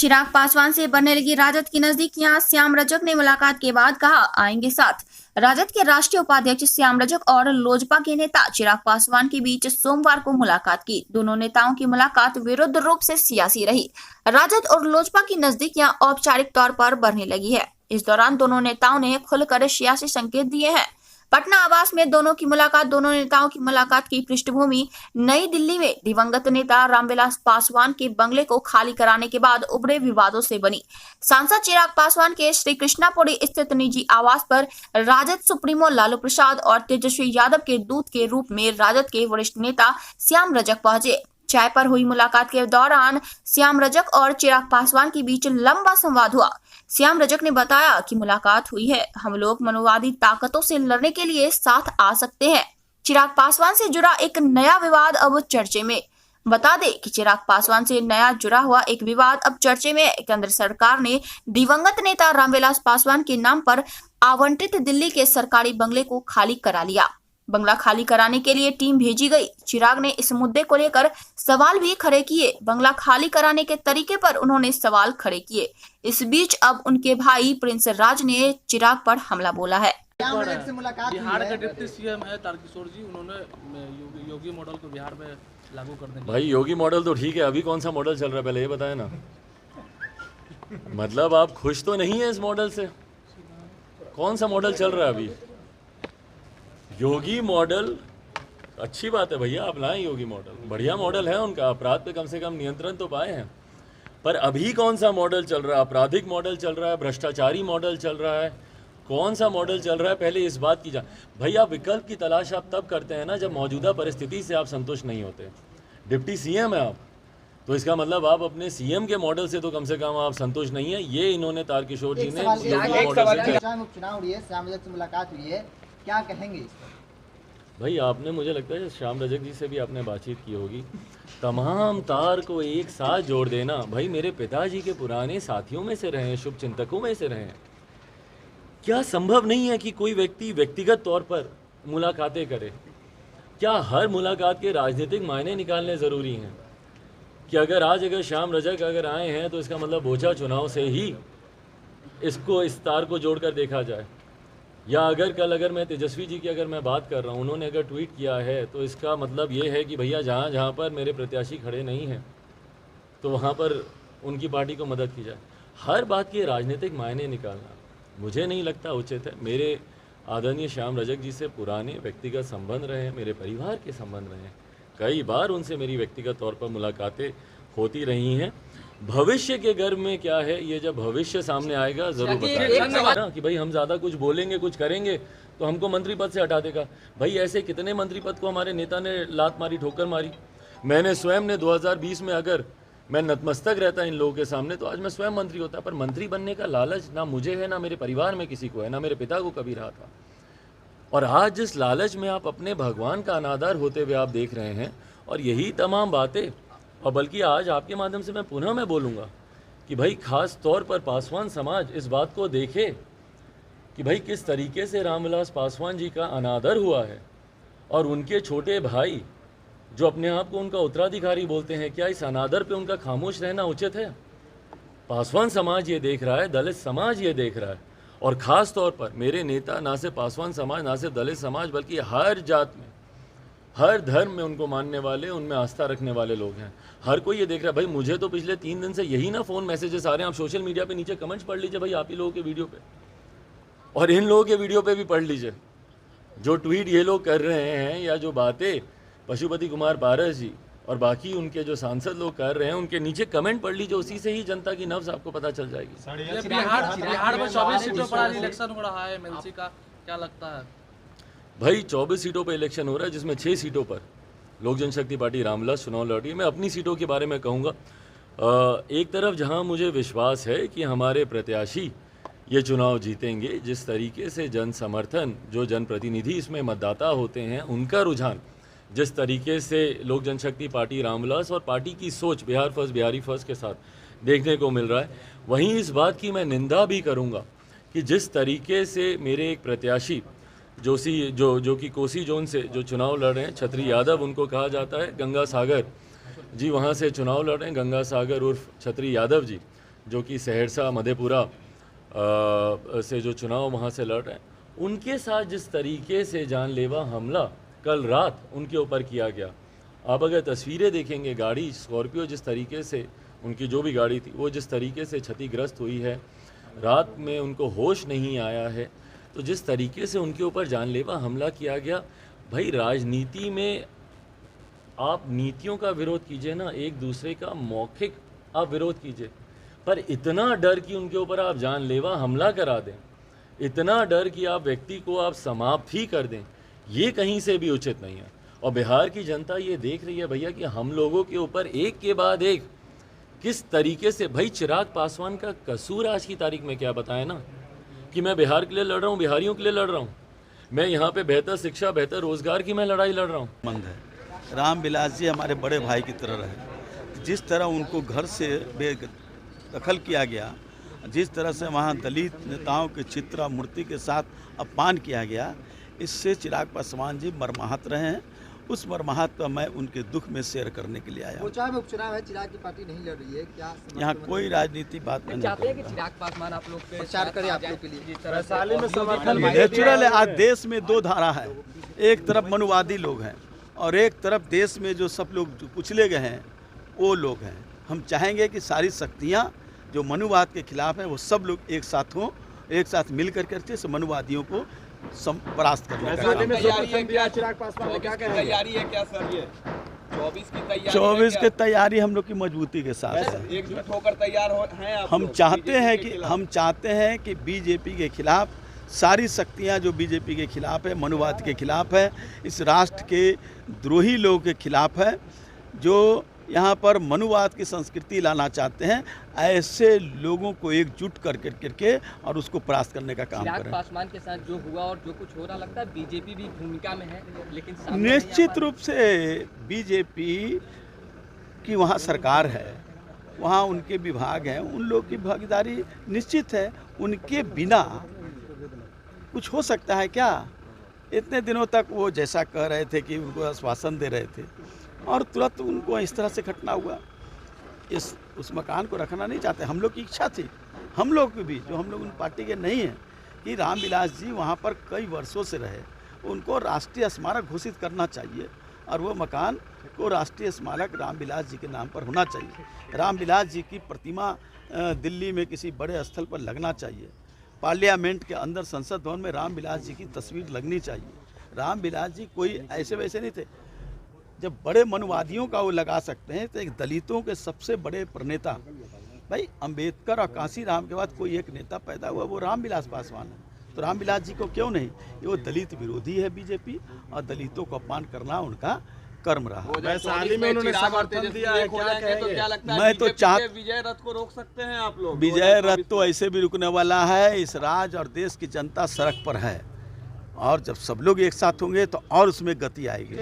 चिराग पासवान से बढ़ने लगी राजद की नजदीकियां। श्याम रजक ने मुलाकात के बाद कहा आएंगे साथ। राजद के राष्ट्रीय उपाध्यक्ष श्याम रजक और लोजपा के नेता चिराग पासवान के बीच सोमवार को मुलाकात की। दोनों नेताओं की मुलाकात विरुद्ध रूप से सियासी रही। राजद और लोजपा की नजदीकियां औपचारिक तौर पर बढ़ने लगी है। इस दौरान दोनों नेताओं ने खुलकर सियासी संकेत दिए हैं। पटना आवास में दोनों नेताओं की मुलाकात की पृष्ठभूमि नई दिल्ली में दिवंगत नेता रामविलास पासवान के बंगले को खाली कराने के बाद उभरे विवादों से बनी। सांसद चिराग पासवान के श्री कृष्णापुरी स्थित निजी आवास पर राजद सुप्रीमो लालू प्रसाद और तेजस्वी यादव के दूत के रूप में राजद के वरिष्ठ नेता श्याम रजक पहुंचे। चाय पर हुई मुलाकात के दौरान श्याम रजक और चिराग पासवान के बीच लंबा संवाद हुआ। श्याम रजक ने बताया कि मुलाकात हुई है, हम लोग मनोवादी ताकतों से लड़ने के लिए साथ आ सकते हैं। चिराग पासवान से जुड़ा एक नया विवाद अब चर्चे में। बता दें कि चिराग पासवान से नया जुड़ा हुआ एक विवाद अब चर्चे में। केंद्र सरकार ने दिवंगत नेता रामविलास पासवान के नाम पर आवंटित दिल्ली के सरकारी बंगले को खाली करा लिया। बंगला खाली कराने के लिए टीम भेजी गई। चिराग ने इस मुद्दे को लेकर सवाल भी खड़े किए। बंगला खाली कराने के तरीके पर उन्होंने सवाल खड़े किए। इस बीच अब उनके भाई प्रिंस राज ने चिराग पर हमला बोला है। बिहार के डिप्टी सीएम है तारकिशोर जी, उन्होंने योगी मॉडल को बिहार में लागू कर देंगे। भाई योगी मॉडल तो ठीक है, अभी कौन सा मॉडल चल रहा है पहले ये बताए ना। मतलब आप खुश तो नहीं है इस मॉडल से? कौन सा मॉडल चल रहा है अभी? योगी मॉडल अच्छी बात है भैया, आप लाएं योगी मॉडल, बढ़िया मॉडल है उनका। अपराध पे कम से कम नियंत्रण तो पाए हैं। पर अभी कौन सा मॉडल चल रहा है? आपराधिक मॉडल चल रहा है, भ्रष्टाचारी मॉडल चल रहा है, कौन सा मॉडल चल रहा है? पहले इस बात की भैया विकल्प की तलाश आप तब करते हैं ना जब मौजूदा परिस्थिति से आप संतुष्ट नहीं होते। डिप्टी सीएम है आप, तो इसका मतलब आप अपने सीएम के मॉडल से तो कम से कम आप संतुष्ट नहीं है। ये इन्होंने तारकिशोर जी ने चुनाव हुई है, श्याम रजक से मुलाकात हुई है, क्या कहेंगे इस पर? भाई आपने, मुझे लगता है श्याम रजक जी से भी आपने बातचीत की होगी। तमाम तार को एक साथ जोड़ देना, भाई मेरे पिताजी के पुराने साथियों में से रहे, शुभ चिंतकों में से रहे। क्या संभव नहीं है कि कोई व्यक्ति व्यक्तिगत तौर पर मुलाकातें करे? क्या हर मुलाकात के राजनीतिक मायने निकालने ज़रूरी हैं? कि अगर श्याम रजक अगर आए हैं तो इसका मतलब बोचा चुनाव से ही इसको, इस तार को जोड़कर देखा जाए? या अगर मैं तेजस्वी जी की अगर मैं बात कर रहा हूँ, उन्होंने अगर ट्वीट किया है तो इसका मतलब ये है कि भैया जहाँ पर मेरे प्रत्याशी खड़े नहीं हैं तो वहाँ पर उनकी पार्टी को मदद की जाए। हर बात के राजनीतिक मायने निकालना मुझे नहीं लगता उचित है। मेरे आदरणीय श्याम रजक जी से पुराने व्यक्तिगत संबंध रहे हैं, मेरे परिवार के संबंध रहे हैं, कई बार उनसे मेरी व्यक्तिगत तौर पर मुलाकातें होती रही हैं। भविष्य के गर्भ में क्या है, ये जब भविष्य सामने आएगा जरूर बताएगा कि भाई हम ज़्यादा कुछ बोलेंगे, कुछ करेंगे तो हमको मंत्री पद से हटा देगा। भाई ऐसे कितने मंत्री पद को हमारे नेता ने लात मारी, ठोकर मारी। मैंने स्वयं ने 2020 में अगर मैं नतमस्तक रहता इन लोगों के सामने तो आज मैं स्वयं मंत्री होता। पर मंत्री बनने का लालच ना मुझे है, ना मेरे परिवार में किसी को है, ना मेरे पिता को कभी रहा था। और आज जिस लालच में आप अपने भगवान का अनादर होते हुए आप देख रहे हैं, और यही तमाम बातें, और बल्कि आज आपके माध्यम से मैं बोलूँगा कि भाई ख़ास तौर पर पासवान समाज इस बात को देखे कि भाई किस तरीके से रामविलास पासवान जी का अनादर हुआ है और उनके छोटे भाई जो अपने आप को उनका उत्तराधिकारी बोलते हैं, क्या इस अनादर पे उनका खामोश रहना उचित है? पासवान समाज ये देख रहा है, दलित समाज ये देख रहा है, और ख़ास तौर पर मेरे नेता ना सिर्फ पासवान समाज, ना सिर्फ दलित समाज, बल्कि हर जात में, हर धर्म में उनको मानने वाले, उनमें आस्था रखने वाले लोग हैं। हर कोई ये देख रहा है। भाई मुझे तो पिछले 3 दिन से यही ना फ़ोन मैसेजेस आ रहे हैं। आप सोशल मीडिया पे नीचे कमेंट्स पढ़ लीजिए भाई, आप ही लोगों के वीडियो पे और इन लोगों के वीडियो पे भी पढ़ लीजिए। जो ट्वीट ये लोग कर रहे हैं या जो बातें पशुपति कुमार पारस जी और बाकी उनके जो सांसद लोग कर रहे हैं, उनके नीचे कमेंट पढ़ लीजिए, उसी से ही जनता की नब्ज़ आपको पता चल जाएगी। बिहार में 24 सीटों पर इलेक्शन हो रहा है एमएलसी का, क्या लगता है? भाई 24 सीटों पर इलेक्शन हो रहा है, जिसमें 6 सीटों पर लोक जनशक्ति पार्टी रामविलास चुनाव लड़ रही है। मैं अपनी सीटों के बारे में कहूँगा, एक तरफ जहाँ मुझे विश्वास है कि हमारे प्रत्याशी ये चुनाव जीतेंगे, जिस तरीके से जन समर्थन, जो जनप्रतिनिधि इसमें मतदाता होते हैं, उनका रुझान जिस तरीके से लोक जनशक्ति पार्टी रामविलास और पार्टी की सोच बिहार फर्स्ट, बिहारी फर्स्ट के साथ देखने को मिल रहा है, वहीं इस बात की मैं निंदा भी करूँगा कि जिस तरीके से मेरे एक प्रत्याशी जो कि कोसी जोन से जो चुनाव लड़ रहे हैं, छतरी यादव उनको कहा जाता है, गंगा सागर जी वहाँ से चुनाव लड़ रहे हैं, गंगा सागर उर्फ छतरी यादव जी जो कि सहरसा मधेपुरा से जो चुनाव वहाँ से लड़ रहे हैं, उनके साथ जिस तरीके से जानलेवा हमला कल रात उनके ऊपर किया गया, आप अगर तस्वीरें देखेंगे, गाड़ी स्कॉर्पियो जिस तरीके से, उनकी जो भी गाड़ी थी वो जिस तरीके से क्षतिग्रस्त हुई है, रात में उनको होश नहीं आया है, तो जिस तरीके से उनके ऊपर जानलेवा हमला किया गया, भाई राजनीति में आप नीतियों का विरोध कीजिए ना, एक दूसरे का मौखिक आप विरोध कीजिए, पर इतना डर कि उनके ऊपर आप जानलेवा हमला करा दें, इतना डर कि आप व्यक्ति को आप समाप्त ही कर दें, ये कहीं से भी उचित नहीं है। और बिहार की जनता ये देख रही है भैया कि हम लोगों के ऊपर एक के बाद एक किस तरीके से, भाई चिराग पासवान का कसूर आज की तारीख में क्या बताएं ना, कि मैं बिहार के लिए लड़ रहा हूँ, बिहारियों के लिए लड़ रहा हूँ, मैं यहाँ पे बेहतर शिक्षा, बेहतर रोजगार की मैं लड़ाई लड़ रहा हूँ। मंद है। रामविलास जी हमारे बड़े भाई की तरह रहे। जिस तरह उनको घर से बेदखल किया गया, जिस तरह से वहाँ दलित नेताओं के चित्र मूर्ति के साथ अपमान किया गया, इससे चिराग पासवान जी मर्माहत रहे हैं। उस मर्माहत का मैं उनके दुख में शेयर करने के लिए आया हूँ। में उपचुनाव है, चिराग की पार्टी नहीं लड़ रही है, क्या यहाँ कोई राजनीति बात नहीं चाहते हैं कि चिराग पासवान आप लोग के प्रचार करें आप लोग के लिए? नेचुरल है। आज देश में दो धारा है, एक तरफ मनुवादी लोग हैं और एक तरफ देश में जो सब लोग कुचले गए हैं वो लोग हैं। हम चाहेंगे कि सारी शक्तियाँ जो मनुवाद के खिलाफ हैं वो सब लोग एक साथ हों, एक साथ मिल करके इस मनुवादियों को परास्त करने का काम। तैयारी है क्या सर? ये 24 की तैयारी 24 की तैयारी हम लोग की मजबूती के साथ है। एकजुट होकर तैयार हैं आप हम लोग? चाहते हैं कि बीजेपी के खिलाफ सारी शक्तियां जो बीजेपी के खिलाफ है, मनुवाद के खिलाफ है, इस राष्ट्र के द्रोही लोगों के खिलाफ है, जो यहाँ पर मनुवाद की संस्कृति लाना चाहते हैं, ऐसे लोगों को एकजुट करके और उसको परास्त करने का काम चिराग करें। पासवान के साथ जो हुआ और जो कुछ हो रहा, लगता है बीजेपी भी भूमिका में है, लेकिन निश्चित रूप से बीजेपी की वहाँ सरकार है, वहाँ उनके विभाग हैं, उन लोग की भागीदारी निश्चित है। उनके बिना कुछ हो सकता है क्या? इतने दिनों तक वो जैसा कह रहे थे कि उनको आश्वासन दे रहे थे और तुरंत उनको इस तरह से घटना हुआ। उस मकान को रखना नहीं चाहते। हम लोग की इच्छा थी, हम लोग की भी, जो हम लोग उन पार्टी के नहीं हैं, कि रामविलास जी वहाँ पर कई वर्षों से रहे, उनको राष्ट्रीय स्मारक घोषित करना चाहिए और वो मकान को राष्ट्रीय स्मारक रामविलास जी के नाम पर होना चाहिए। रामविलास जी की प्रतिमा दिल्ली में किसी बड़े स्थल पर लगना चाहिए। पार्लियामेंट के अंदर संसद भवन में रामविलास जी की तस्वीर लगनी चाहिए। रामविलास जी कोई ऐसे वैसे नहीं थे। जब बड़े मनुवादियों का वो लगा सकते हैं तो एक दलितों के सबसे बड़े प्रणेता, भाई अंबेडकर और कांसीराम के बाद कोई एक नेता पैदा हुआ, वो रामविलास पासवान है। तो रामविलास जी को क्यों नहीं? ये वो दलित विरोधी है बीजेपी, और दलितों को अपमान करना उनका कर्म रहा। वैशाली में उन्होंने समर्थन दिया है, क्या लगता है? मैं तो विजय रथ को रोक सकते हैं आप लोग? विजय रथ तो ऐसे भी रुकने वाला है। इस राज्य और देश की जनता सड़क पर है, और जब सब लोग एक साथ होंगे तो और उसमें गति आएगी।